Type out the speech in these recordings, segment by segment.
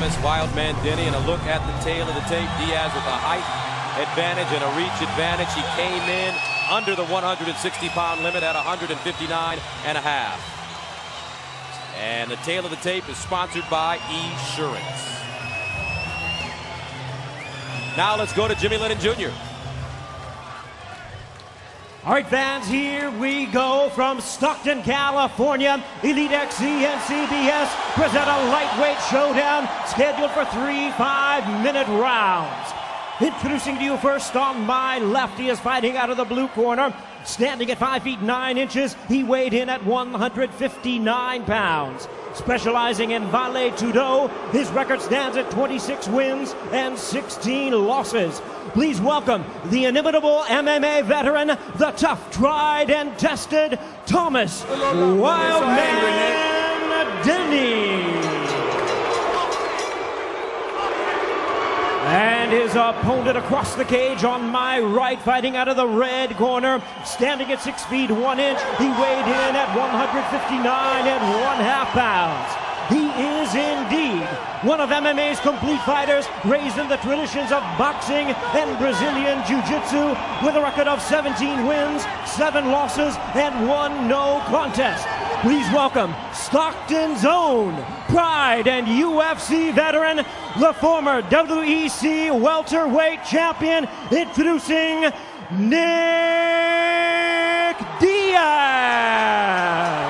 Thomas, Wildman Denny, and a look at the tail of the tape. Diaz with a height advantage and a reach advantage. He came in under the 160-pound limit at 159.5. And the tail of the tape is sponsored by Esurance. Now let's go to Jimmy Lennon Jr. All right, fans, here we go from Stockton, California. Elite XC and CBS present a lightweight showdown scheduled for 3 5-minute rounds. Introducing to you first on my left, he is fighting out of the blue corner. Standing at 5 feet 9 inches, he weighed in at 159 pounds. Specializing in Vale Tudo, his record stands at 26 wins and 16 losses. Please welcome the inimitable MMA veteran, the tough, tried, and tested Thomas Wildman Denny. And his opponent across the cage on my right, fighting out of the red corner, standing at 6 feet 1 inch. He weighed in at 159.5 pounds. He is indeed one of MMA's complete fighters, raised in the traditions of boxing and Brazilian Jiu-Jitsu, with a record of 17 wins, 7 losses, and 1 no contest. Please welcome Stockton's own Pride and UFC veteran, the former WEC welterweight champion, introducing Nick Diaz.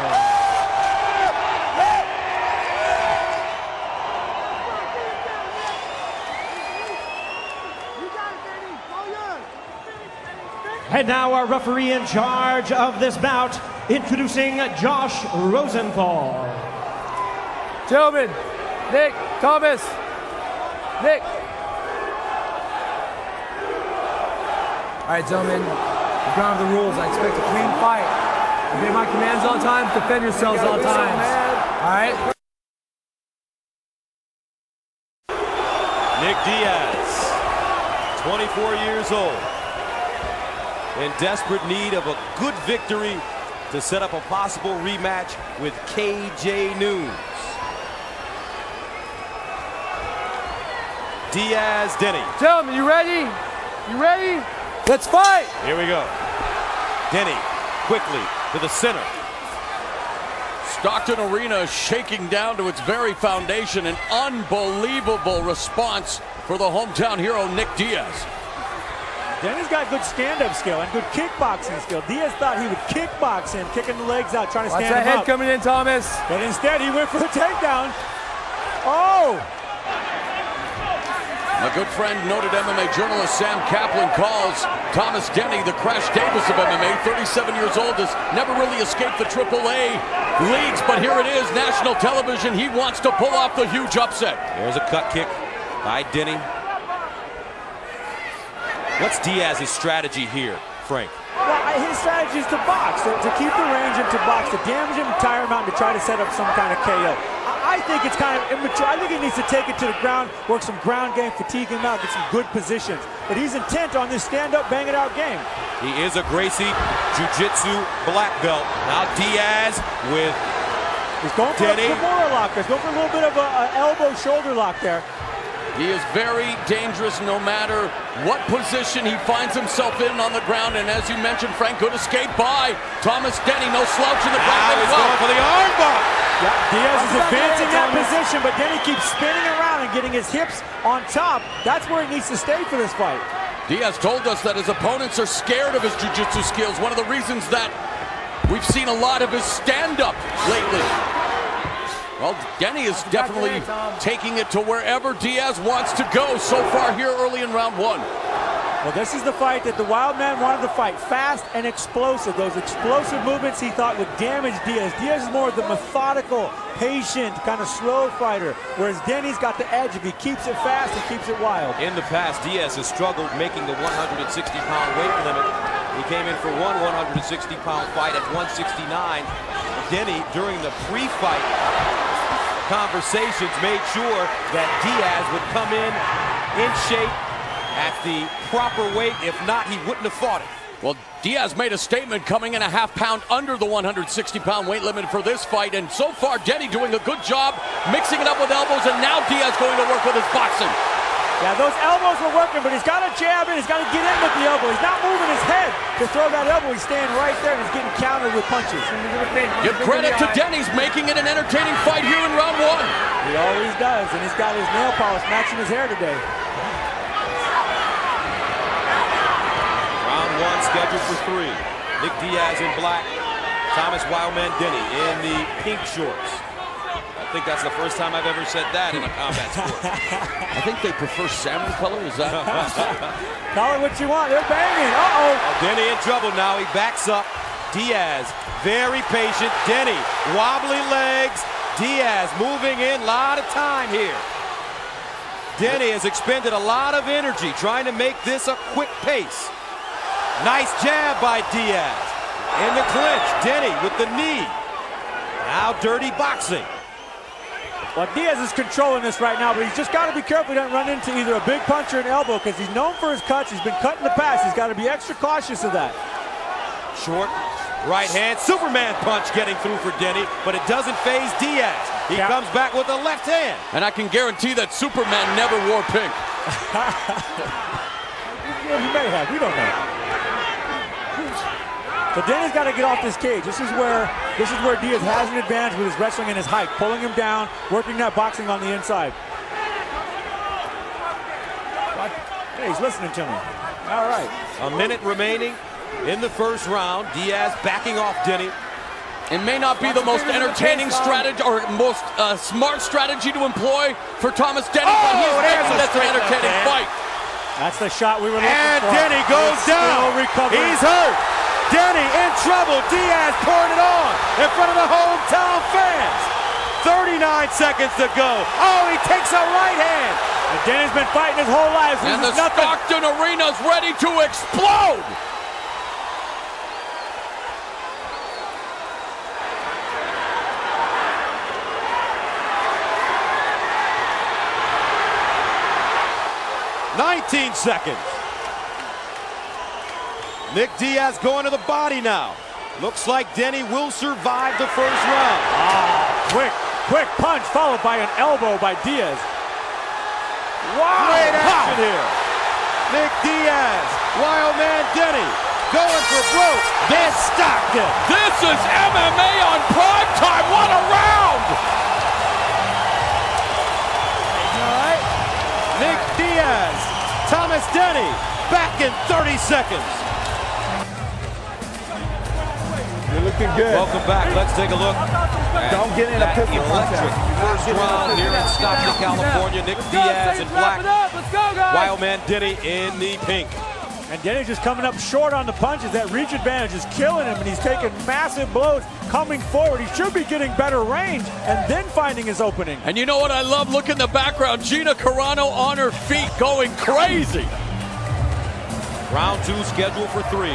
And now our referee in charge of this bout, introducing Josh Rosenthal. Gentlemen, Nick, Thomas, Nick. All right, gentlemen, you've gone over the rules. I expect a clean fight. Obey my commands all the time, defend yourselves all the time. All right? Nick Diaz, 24 years old, in desperate need of a good victory to set up a possible rematch with KJ Noons. Diaz, Denny. Gentlemen, you ready? You ready? Let's fight! Here we go. Denny, quickly to the center. Stockton Arena shaking down to its very foundation. An unbelievable response for the hometown hero, Nick Diaz. Denny's got good stand-up skill and good kickboxing skill. Diaz thought he would kickbox him, kicking the legs out, trying to stand him up. Watch that head coming in, Thomas. But instead, he went for a takedown. Oh! My good friend, noted MMA journalist Sam Kaplan calls Thomas Denny the Crash Davis of MMA. 37 years old, has never really escaped the AAA leagues, but here it is, national television. He wants to pull off the huge upset. There's a cut kick by Denny. What's Diaz's strategy here, Frank? Well, his strategy is to box, to keep the range and to box, to damage him, tire him out, and to try to set up some kind of KO. I think it's kind of immature. I think he needs to take it to the ground, work some ground game, fatigue him out, get some good positions. But he's intent on this stand-up, bang-it-out game. He is a Gracie Jiu-Jitsu black belt. Now Diaz with He's going for Denny. a Kimura lock. He's going for a little bit of an elbow-shoulder lock there. He is very dangerous no matter what position he finds himself in on the ground. And as you mentioned, Frank, good escape by Thomas Denny. No slouch in the ground. he's going for the armbar. Yeah, Diaz is advancing that position, but Denny keeps spinning around and getting his hips on top. That's where he needs to stay for this fight. Diaz told us that his opponents are scared of his jiu-jitsu skills. One of the reasons that we've seen a lot of his stand-up lately. Well, Denny is definitely taking it to wherever Diaz wants to go so far here early in round 1. Well, this is the fight that the Wild Man wanted to fight. Fast and explosive. Those explosive movements he thought would damage Diaz. Diaz is more of the methodical, patient, kind of slow fighter, whereas Denny's got the edge. If he keeps it fast, he keeps it wild. In the past, Diaz has struggled making the 160-pound weight limit. He came in for one 160-pound fight at 169. Denny, during the pre-fight conversations, made sure that Diaz would come in shape at the proper weight. If not, he wouldn't have fought it. Well, Diaz made a statement coming in a half-pound under the 160-pound weight limit for this fight, and so far Denny doing a good job mixing it up with elbows, and now Diaz going to work with his boxing. Yeah, those elbows were working, but he's got to jab in. He's got to get in with the elbow. He's not moving his head to throw that elbow. He's staying right there, and he's getting countered with punches. Give credit to Denny's making it an entertaining fight here in round one. He always does, and he's got his nail polish matching his hair today. Round one scheduled for 3. Nick Diaz in black, Thomas Wildman Denny in the pink shorts. I think that's the first time I've ever said that in a combat sport. I think they prefer salmon color, is that? Call it what you want, they're banging, uh-oh. Denny in trouble now, he backs up. Diaz, very patient. Denny, wobbly legs. Diaz moving in, a lot of time here. Denny has expended a lot of energy trying to make this a quick pace. Nice jab by Diaz. In the clinch, Denny with the knee. Now dirty boxing. Well, Diaz is controlling this right now, but he's just got to be careful he doesn't run into either a big punch or an elbow, because he's known for his cuts. He's been cut in the past. He's got to be extra cautious of that. Short right hand, Superman punch getting through for Denny, but it doesn't faze Diaz. He comes back with the left hand. And I can guarantee that Superman never wore pink. He may have, we don't know. So Denny's got to get off this cage. This is where Diaz has an advantage with his wrestling and his height, pulling him down, working that boxing on the inside. Hey, he's listening to me. All right. A minute remaining in the first round. Diaz backing off Denny. It may not be the most entertaining strategy or most smart strategy to employ for Thomas Denny, but he's making this an entertaining fight. That's the shot we were looking and for. Denny goes down. He's hurt. Denny in trouble. Diaz pouring it on in front of the hometown fans. 39 seconds to go. Oh, he takes a right hand. And Denny's been fighting his whole life. And the Stockton Arena's ready to explode. "19 seconds. Nick Diaz going to the body now. Looks like Denny will survive the first round. Quick punch followed by an elbow by Diaz. Wow! Great action here. Nick Diaz, Wildman Denny, going for broke. Then Stockton. This is MMA on prime time. What a round! All right. Nick Diaz, Thomas Denny, back in 30 seconds. You're looking good. Welcome back. Let's take a look. Don't get in a pistol electric first round here in Stockton, California. Nick Diaz in black. Let's go, guys. Wildman Denny in the pink. And Denny's just coming up short on the punches. That reach advantage is killing him, and he's taking massive blows coming forward. He should be getting better range and then finding his opening. And you know what I love? Look in the background. Gina Carano on her feet going crazy. Round 2 scheduled for 3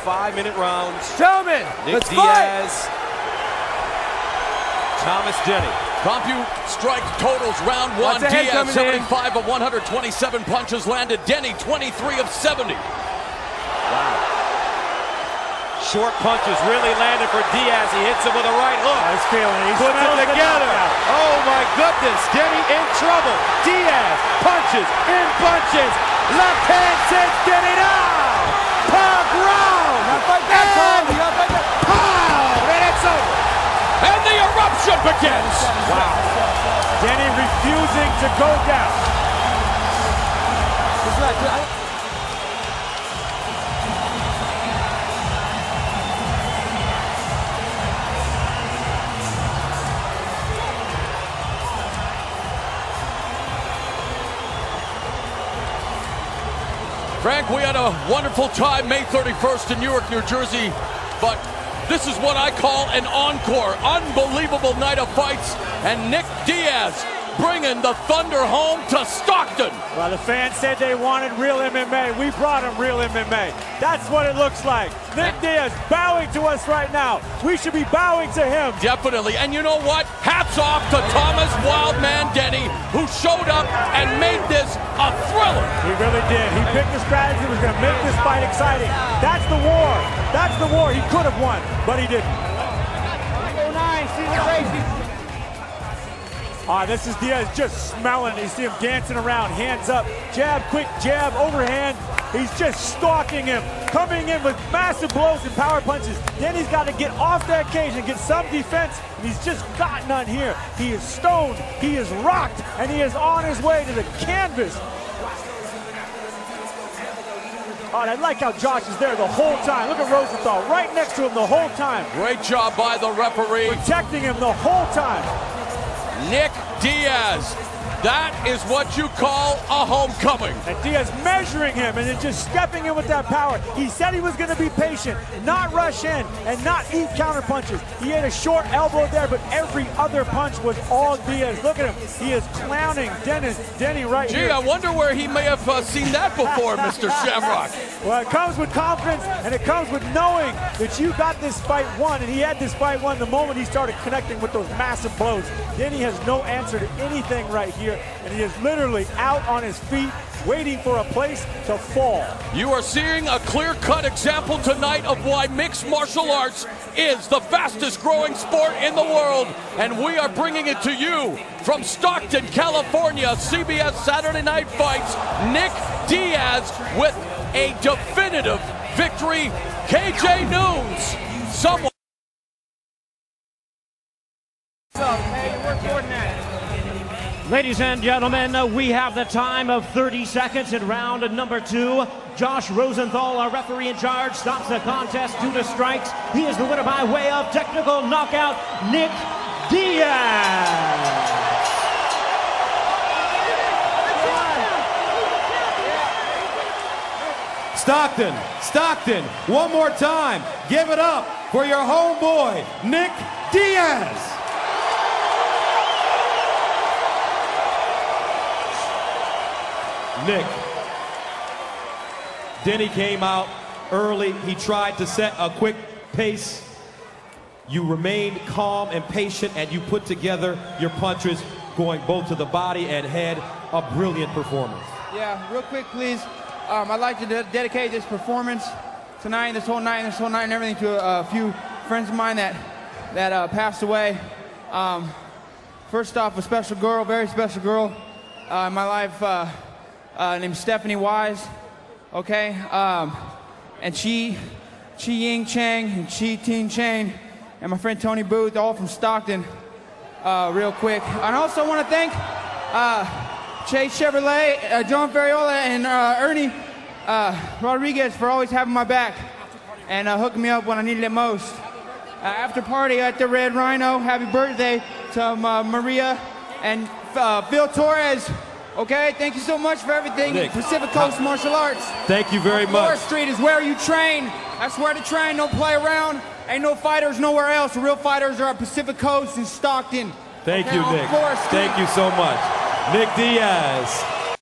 5-minute rounds. Gentlemen, Nick let's Diaz, Thomas Denny. CompuStrike totals round 1. Diaz 75 of 127 punches landed. Denny 23 of 70. Wow. Short punches really landed for Diaz. He hits him with a right hook. He's feeling it. He puts it together. Oh my goodness. Denny in trouble. Diaz punches in bunches. Left hand sends Denny down. Ground. And pound. And it's over. And the eruption begins. Wow. Denny refusing to go down. Frank, we had a wonderful time May 31st in Newark, New Jersey, but this is what I call an encore. Unbelievable night of fights, and Nick Diaz bringing the Thunder home to Stockton. Well, the fans said they wanted real MMA. We brought them real MMA. That's what it looks like. Nick Diaz bowing to us right now. We should be bowing to him. Definitely. And you know what? Hats off to Thomas Wildman Denny, who showed up and made this a thriller. He really did. He picked a strategy that was going to make this fight exciting. That's the war. That's the war. He could have won, but he didn't. This is Diaz just smelling. You see him dancing around, hands up, jab, quick jab, overhand. He's just stalking him, coming in with massive blows and power punches. Then he's got to get off that cage and get some defense, and he's just got none here. He is stoned, he is rocked, and he is on his way to the canvas. I like how Josh is there the whole time. Look at Rosenthal right next to him the whole time. Great job by the referee. Protecting him the whole time. Nick Diaz, that is what you call a homecoming. And Diaz measuring him and then just stepping in with that power. He said he was going to be patient, not rush in, and not eat counter punches. He had a short elbow there, but every other punch was all Diaz. Look at him. He is clowning Denny right here. Gee, I wonder where he may have seen that before, Mr. Shamrock. Well, it comes with confidence, and it comes with knowing that you got this fight won, and he had this fight won the moment he started connecting with those massive blows. Denny has no answer to anything right here, and he is literally out on his feet, waiting for a place to fall. You are seeing a clear-cut example tonight of why mixed martial arts is the fastest growing sport in the world, and we are bringing it to you from Stockton, California. CBS Saturday Night Fights, Nick Diaz with a definitive victory. KJ Noons, someone. Ladies and gentlemen, we have the time of 30 seconds in round number 2. Josh Rosenthal, our referee in charge, stops the contest due to strikes. He is the winner by way of technical knockout, Nick Diaz. Stockton, one more time. Give it up for your homeboy, Nick Diaz. Nick, Denny came out early. He tried to set a quick pace. You remained calm and patient, and you put together your punches, going both to the body and head. A brilliant performance. Yeah, real quick, please. I'd like to dedicate this performance tonight, this whole night, and everything to a few friends of mine that passed away. First off, a special girl, very special girl in my life, named Stephanie Wise. Okay, and Chi Ying Chang and Chi Ting Chang, and my friend Tony Booth, all from Stockton. Real quick, and I also want to thank Chase Chevrolet, John Ferriola, and Ernie Rodriguez for always having my back and hooking me up when I needed it most. After party at the Red Rhino, happy birthday to Maria and Phil Torres. Okay, thank you so much for everything. Nick, Pacific Coast Martial Arts. Thank you very much. 4th Street is where you train. That's where to train. Don't play around. Ain't no fighters nowhere else. The real fighters are at Pacific Coast in Stockton. Thank you, Nick. On 4th Street. Thank you so much. Nick Diaz.